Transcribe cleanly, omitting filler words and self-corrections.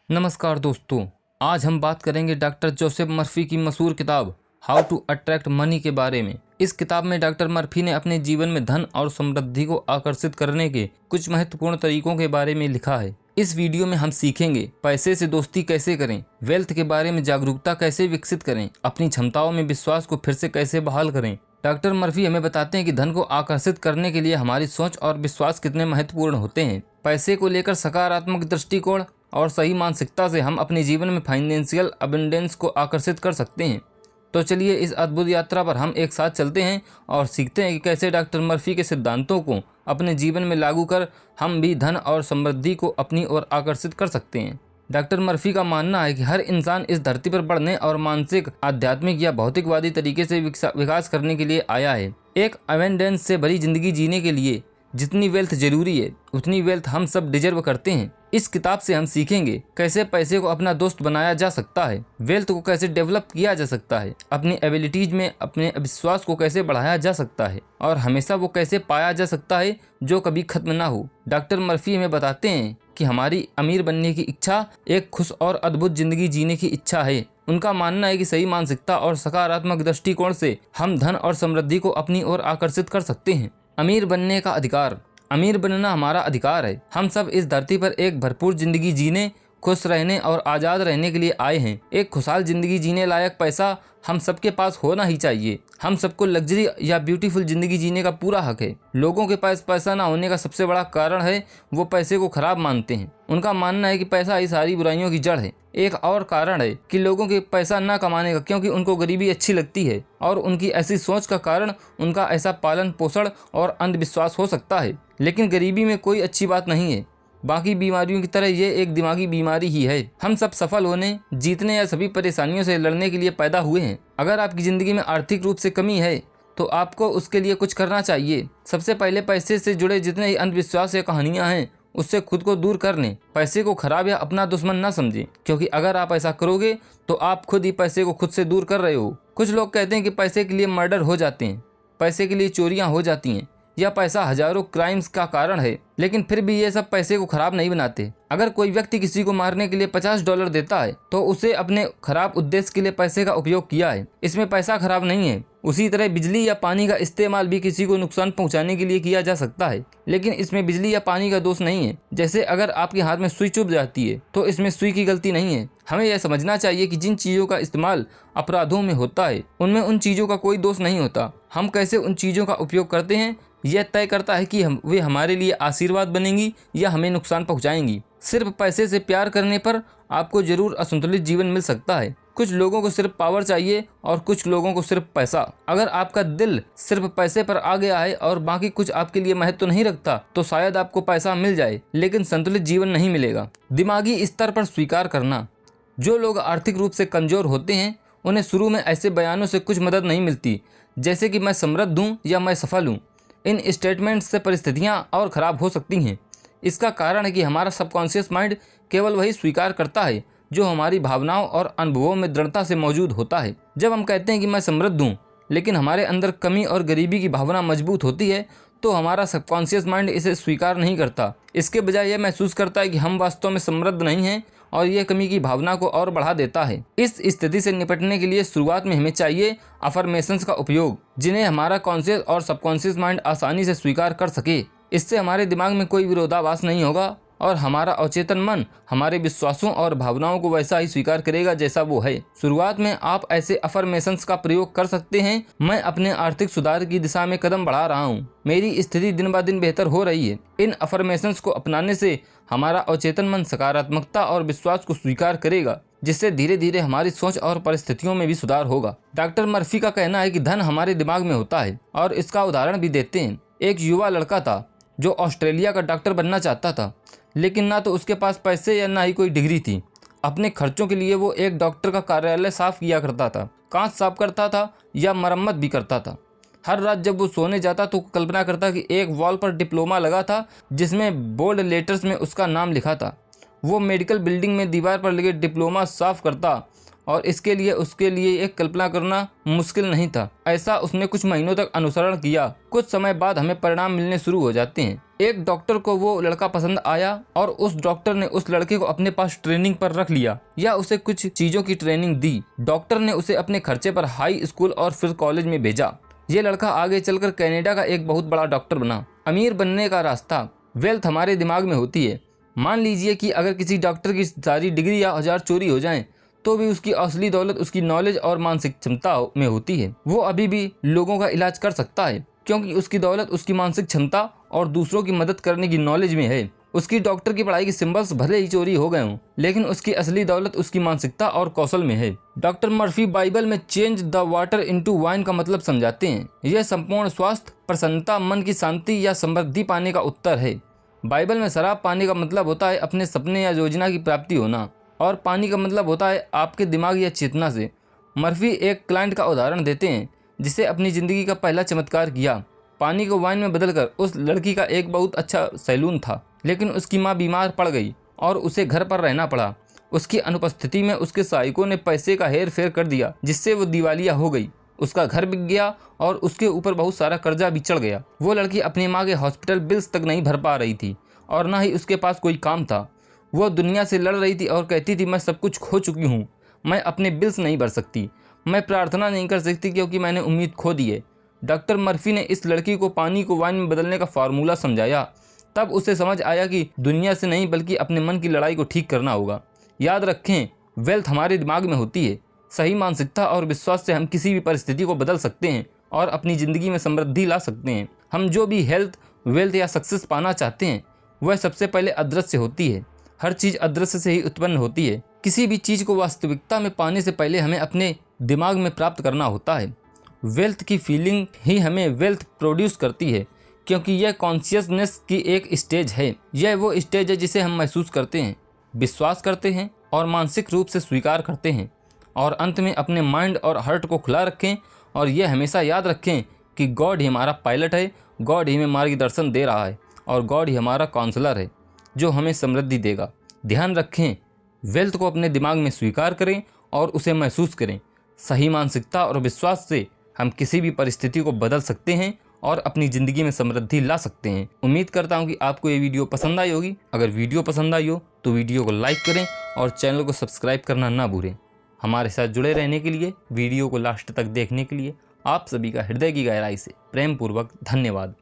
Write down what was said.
नमस्कार दोस्तों, आज हम बात करेंगे डॉक्टर जोसेफ मर्फी की मशहूर किताब हाउ टू अट्रैक्ट मनी के बारे में। इस किताब में डॉक्टर मर्फी ने अपने जीवन में धन और समृद्धि को आकर्षित करने के कुछ महत्वपूर्ण तरीकों के बारे में लिखा है। इस वीडियो में हम सीखेंगे पैसे से दोस्ती कैसे करें, वेल्थ के बारे में जागरूकता कैसे विकसित करें, अपनी क्षमताओं में विश्वास को फिर से कैसे बहाल करें। डॉक्टर मर्फी हमें बताते हैं कि धन को आकर्षित करने के लिए हमारी सोच और विश्वास कितने महत्वपूर्ण होते हैं। पैसे को लेकर सकारात्मक दृष्टिकोण और सही मानसिकता से हम अपने जीवन में फाइनेंशियल अबंडेंस को आकर्षित कर सकते हैं। तो चलिए इस अद्भुत यात्रा पर हम एक साथ चलते हैं और सीखते हैं कि कैसे डॉक्टर मर्फी के सिद्धांतों को अपने जीवन में लागू कर हम भी धन और समृद्धि को अपनी ओर आकर्षित कर सकते हैं। डॉक्टर मर्फी का मानना है कि हर इंसान इस धरती पर बढ़ने और मानसिक, आध्यात्मिक या भौतिकवादी तरीके से विकास करने के लिए आया है। एक अबंडेंस से भरी जिंदगी जीने के लिए जितनी वेल्थ जरूरी है उतनी वेल्थ हम सब डिजर्व करते हैं। इस किताब से हम सीखेंगे कैसे पैसे को अपना दोस्त बनाया जा सकता है, वेल्थ को कैसे डेवलप किया जा सकता है, अपनी एबिलिटीज में अपने विश्वास को कैसे बढ़ाया जा सकता है और हमेशा वो कैसे पाया जा सकता है जो कभी खत्म ना हो। डॉक्टर मर्फी हमें बताते हैं कि हमारी अमीर बनने की इच्छा एक खुश और अद्भुत जिंदगी जीने की इच्छा है। उनका मानना है कि सही मानसिकता और सकारात्मक दृष्टिकोण से हम धन और समृद्धि को अपनी ओर आकर्षित कर सकते हैं। अमीर बनने का अधिकार। अमीर बनना हमारा अधिकार है। हम सब इस धरती पर एक भरपूर जिंदगी जीने, खुश रहने और आज़ाद रहने के लिए आए हैं। एक खुशहाल जिंदगी जीने लायक पैसा हम सबके पास होना ही चाहिए। हम सबको लग्जरी या ब्यूटीफुल जिंदगी जीने का पूरा हक है। लोगों के पास पैसा ना होने का सबसे बड़ा कारण है वो पैसे को खराब मानते हैं। उनका मानना है कि पैसा ही सारी बुराइयों की जड़ है। एक और कारण है कि लोगों के पैसा ना कमाने का क्योंकि उनको गरीबी अच्छी लगती है और उनकी ऐसी सोच का कारण उनका ऐसा पालन पोषण और अंधविश्वास हो सकता है। लेकिन गरीबी में कोई अच्छी बात नहीं है। बाकी बीमारियों की तरह ये एक दिमागी बीमारी ही है। हम सब सफल होने, जीतने या सभी परेशानियों से लड़ने के लिए पैदा हुए हैं। अगर आपकी ज़िंदगी में आर्थिक रूप से कमी है तो आपको उसके लिए कुछ करना चाहिए। सबसे पहले पैसे से जुड़े जितने ही अंधविश्वास या कहानियाँ हैं उससे खुद को दूर कर लें। पैसे को खराब या अपना दुश्मन ना समझें, क्योंकि अगर आप ऐसा करोगे तो आप खुद ही पैसे को खुद से दूर कर रहे हो। कुछ लोग कहते हैं कि पैसे के लिए मर्डर हो जाते हैं, पैसे के लिए चोरियां हो जाती हैं या पैसा हजारों क्राइम्स का कारण है, लेकिन फिर भी ये सब पैसे को खराब नहीं बनाते। अगर कोई व्यक्ति किसी को मारने के लिए $50 देता है तो उसे अपने खराब उद्देश्य के लिए पैसे का उपयोग किया है। इसमें पैसा खराब नहीं है। उसी तरह बिजली या पानी का इस्तेमाल भी किसी को नुकसान पहुंचाने के लिए किया जा सकता है, लेकिन इसमें बिजली या पानी का दोष नहीं है। जैसे अगर आपके हाथ में सुई चुभ जाती है तो इसमें सुई की गलती नहीं है। हमें यह समझना चाहिए कि जिन चीज़ों का इस्तेमाल अपराधों में होता है उनमें उन चीज़ों का कोई दोष नहीं होता। हम कैसे उन चीज़ों का उपयोग करते हैं यह तय करता है कि वे हमारे लिए आशीर्वाद बनेंगी या हमें नुकसान पहुंचाएंगी। सिर्फ पैसे से प्यार करने पर आपको जरूर असंतुलित जीवन मिल सकता है। कुछ लोगों को सिर्फ पावर चाहिए और कुछ लोगों को सिर्फ पैसा। अगर आपका दिल सिर्फ पैसे पर आ गया है और बाकी कुछ आपके लिए महत्व नहीं रखता तो शायद आपको पैसा मिल जाए लेकिन संतुलित जीवन नहीं मिलेगा। दिमागी स्तर पर स्वीकार करना। जो लोग आर्थिक रूप से कमजोर होते हैं उन्हें शुरू में ऐसे बयानों से कुछ मदद नहीं मिलती, जैसे कि मैं समृद्ध हूँ या मैं सफल हूँ। इन स्टेटमेंट्स से परिस्थितियाँ और ख़राब हो सकती हैं। इसका कारण है कि हमारा सबकॉन्शियस माइंड केवल वही स्वीकार करता है जो हमारी भावनाओं और अनुभवों में दृढ़ता से मौजूद होता है। जब हम कहते हैं कि मैं समृद्ध हूँ लेकिन हमारे अंदर कमी और गरीबी की भावना मजबूत होती है तो हमारा सबकॉन्शियस माइंड इसे स्वीकार नहीं करता। इसके बजाय यह महसूस करता है कि हम वास्तव में समृद्ध नहीं हैं और यह कमी की भावना को और बढ़ा देता है। इस स्थिति से निपटने के लिए शुरुआत में हमें चाहिए अफर्मेशंस का उपयोग, जिन्हें हमारा कॉन्शियस और सबकॉन्शियस माइंड आसानी से स्वीकार कर सके। इससे हमारे दिमाग में कोई विरोधाभास नहीं होगा और हमारा अवचेतन मन हमारे विश्वासों और भावनाओं को वैसा ही स्वीकार करेगा जैसा वो है। शुरुआत में आप ऐसे अफर्मेशंस का प्रयोग कर सकते हैं। मैं अपने आर्थिक सुधार की दिशा में कदम बढ़ा रहा हूँ, मेरी स्थिति दिन ब दिन बेहतर हो रही है। इन अफर्मेशंस को अपनाने से हमारा अवचेतन मन सकारात्मकता और विश्वास को स्वीकार करेगा, जिससे धीरे धीरे हमारी सोच और परिस्थितियों में भी सुधार होगा। डॉक्टर मर्फी का कहना है कि धन हमारे दिमाग में होता है और इसका उदाहरण भी देते हैं। एक युवा लड़का था जो ऑस्ट्रेलिया का डॉक्टर बनना चाहता था, लेकिन ना तो उसके पास पैसे या ना ही कोई डिग्री थी। अपने खर्चों के लिए वो एक डॉक्टर का कार्यालय साफ किया करता था, कांच साफ करता था या मरम्मत भी करता था। हर रात जब वो सोने जाता तो कल्पना करता कि एक वॉल पर डिप्लोमा लगा था जिसमें बोल्ड लेटर्स में उसका नाम लिखा था। वो मेडिकल बिल्डिंग में दीवार पर लगे डिप्लोमा साफ करता और इसके लिए उसके लिए एक कल्पना करना मुश्किल नहीं था। ऐसा उसने कुछ महीनों तक अनुसरण किया। कुछ समय बाद हमें परिणाम मिलने शुरू हो जाते हैं। एक डॉक्टर को वो लड़का पसंद आया और उस डॉक्टर ने उस लड़के को अपने पास ट्रेनिंग पर रख लिया या उसे कुछ चीजों की ट्रेनिंग दी। डॉक्टर ने उसे अपने खर्चे पर हाई स्कूल और फिर कॉलेज में भेजा। ये लड़का आगे चलकर कनाडा का एक बहुत बड़ा डॉक्टर बना। अमीर बनने का रास्ता, वेल्थ हमारे दिमाग में होती है। मान लीजिए कि अगर किसी डॉक्टर की सारी डिग्री या औजार चोरी हो जाएं, तो भी उसकी असली दौलत उसकी नॉलेज और मानसिक क्षमता में होती है। वो अभी भी लोगों का इलाज कर सकता है क्योंकि उसकी दौलत उसकी मानसिक क्षमता और दूसरों की मदद करने की नॉलेज में है। उसकी डॉक्टर की पढ़ाई के सिंबल्स भले ही चोरी हो गए हों, लेकिन उसकी असली दौलत उसकी मानसिकता और कौशल में है। डॉक्टर मर्फी बाइबल में change the water into wine का मतलब समझाते हैं। यह संपूर्ण स्वास्थ्य, प्रसन्नता, मन की शांति या समृद्धि पाने का उत्तर है। बाइबल में शराब पाने का मतलब होता है अपने सपने या योजना की प्राप्ति होना, और पानी का मतलब होता है आपके दिमाग या चेतना से। मर्फी एक क्लाइंट का उदाहरण देते हैं जिसे अपनी ज़िंदगी का पहला चमत्कार किया। पानी को वाइन में बदलकर उस लड़की का एक बहुत अच्छा सैलून था, लेकिन उसकी माँ बीमार पड़ गई और उसे घर पर रहना पड़ा। उसकी अनुपस्थिति में उसके सहायकों ने पैसे का हेर फेर कर दिया, जिससे वो दिवालिया हो गई। उसका घर बिक गया और उसके ऊपर बहुत सारा कर्जा भी चढ़ गया। वो लड़की अपनी माँ के हॉस्पिटल बिल्स तक नहीं भर पा रही थी और ना ही उसके पास कोई काम था। वो दुनिया से लड़ रही थी और कहती थी, मैं सब कुछ खो चुकी हूँ, मैं अपने बिल्स नहीं भर सकती, मैं प्रार्थना नहीं कर सकती क्योंकि मैंने उम्मीद खो दी है। डॉक्टर मर्फी ने इस लड़की को पानी को वाइन में बदलने का फार्मूला समझाया। तब उसे समझ आया कि दुनिया से नहीं बल्कि अपने मन की लड़ाई को ठीक करना होगा। याद रखें, वेल्थ हमारे दिमाग में होती है। सही मानसिकता और विश्वास से हम किसी भी परिस्थिति को बदल सकते हैं और अपनी ज़िंदगी में समृद्धि ला सकते हैं। हम जो भी हेल्थ, वेल्थ या सक्सेस पाना चाहते हैं, वह सबसे पहले अदृश्य होती है। हर चीज़ अदृश्य से ही उत्पन्न होती है। किसी भी चीज़ को वास्तविकता में पाने से पहले हमें अपने दिमाग में प्राप्त करना होता है। वेल्थ की फीलिंग ही हमें वेल्थ प्रोड्यूस करती है, क्योंकि यह कॉन्शियसनेस की एक स्टेज है। यह वो स्टेज है जिसे हम महसूस करते हैं, विश्वास करते हैं और मानसिक रूप से स्वीकार करते हैं। और अंत में अपने माइंड और हार्ट को खुला रखें और यह हमेशा याद रखें कि गॉड ही हमारा पायलट है, गॉड ही हमें मार्गदर्शन दे रहा है और गॉड ही हमारा काउंसलर है जो हमें समृद्धि देगा। ध्यान रखें, वेल्थ को अपने दिमाग में स्वीकार करें और उसे महसूस करें। सही मानसिकता और विश्वास से हम किसी भी परिस्थिति को बदल सकते हैं और अपनी ज़िंदगी में समृद्धि ला सकते हैं। उम्मीद करता हूं कि आपको ये वीडियो पसंद आई होगी। अगर वीडियो पसंद आई हो तो वीडियो को लाइक करें और चैनल को सब्सक्राइब करना ना भूलें। हमारे साथ जुड़े रहने के लिए, वीडियो को लास्ट तक देखने के लिए आप सभी का हृदय की गहराई से प्रेम पूर्वक धन्यवाद।